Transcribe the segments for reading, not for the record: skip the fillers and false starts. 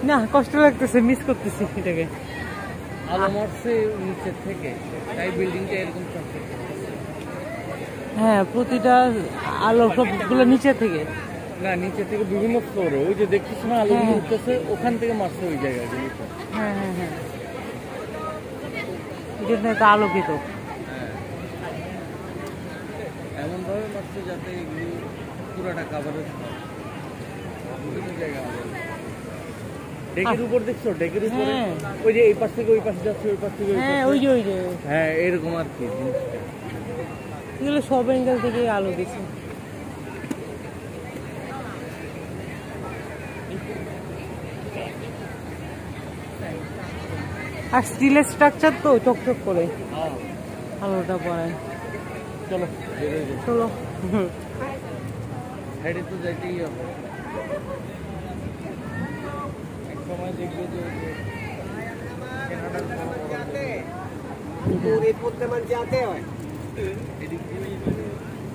না কষ্ট লাগতেছে, মিস করতেছি এটাকে। আলো মারছে নিচের থেকে, তাই বিল্ডিংটা এরকম চকচক। হ্যাঁ, প্রতিটা আলো সবগুলো নিচে থেকে, না নিচে থেকে বিভিন্ন ফ্লোরে, ওই যে দেখছিস না আলো উঠতেছে, ওখান থেকে মারছে ওই জায়গাগুলো। হ্যাঁ হ্যাঁ হ্যাঁ, এই জন্য এটা আলোকিত। এমন ভাবে মারছে যাতে এগুলি পুরাটা কাভারেজ হয়। বিভিন্ন জায়গা ডেকের উপর দেখছো, ডেকের উপরে ওই যে এই পাশ থেকে ওই পাশে যাচ্ছে, ওই পাশ থেকে ওই যে হ্যাঁ এরকম আর কি জিনিসটা। এগুলো সব অ্যাঙ্গেল থেকে আলো দিচ্ছে। আর স্টিলের স্ট্রাকচার তো চকচক করে আলোটা পড়ে। চলো চলো, সাইডে তো যাইতেই হবে। এক সময় দেখবে যে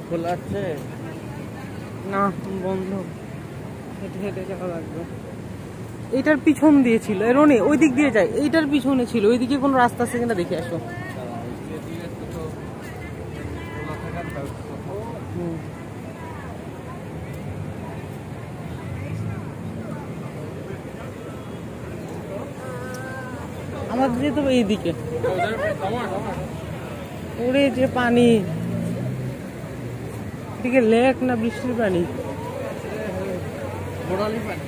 খোলা আছে না বন্ধ, হেঁটে হেঁটে যাওয়া লাগবে। এইটার পিছন দিয়ে ছিল রনি, ওই দিক দিয়ে যায়, এইটার পিছনে ছিল, ওইদিকে কোনো রাস্তা আছে কিনা দেখে আসো। আমাদের যেতে হবে এইদিকে, ওরে যে পানি, এদিকে লেক না বৃষ্টির পানি? গোড়ালি পানি।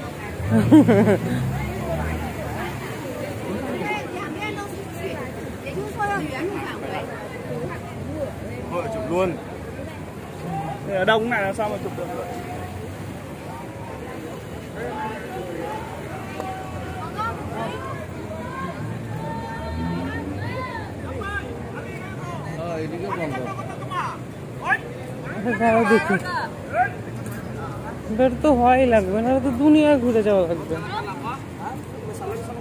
Vợ chụp luôn. Thế ở đông này làm sao mà chụp được vậy? এদিকে বন্ধ। দেখি বের তো হওয়াই লাগবে, না তো দুনিয়া ঘুরে যাওয়া লাগবে।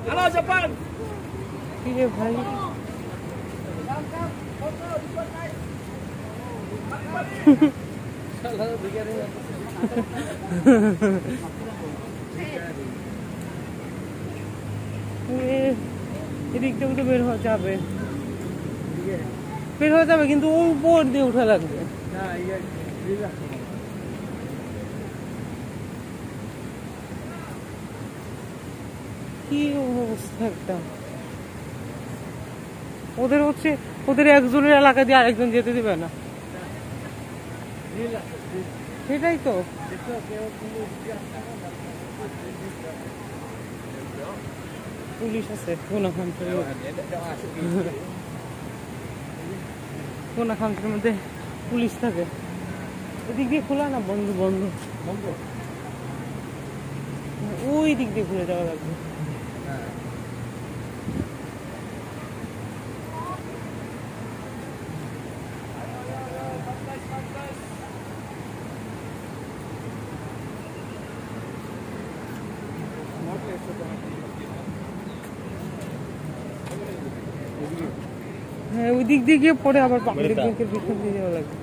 Hello Japan. কি রে ভাই, এদিকটা তো বের হওয়া যাবে, বের হয়ে যাবে, কিন্তু ওর উপর দিয়ে উঠা লাগবে। কি অবস্থা একটা, ওদের হচ্ছে ওদের একজনের এলাকা দিয়ে আরেকজন যেতে দিবে না, সেটাই তো। পুলিশ আছে কোনা খামসের মধ্যে পুলিশ থাকে। এদিক দিয়ে খোলা না, বন্ধ বন্ধ বন্ধ, ওই দিক দিয়ে ঘুরে যাওয়া লাগবে। হ্যাঁ, ওই দিক দিয়ে গিয়ে পরে আবার পাবলিক ব্যাংকের পিছন দিয়ে যাওয়া লাগবে।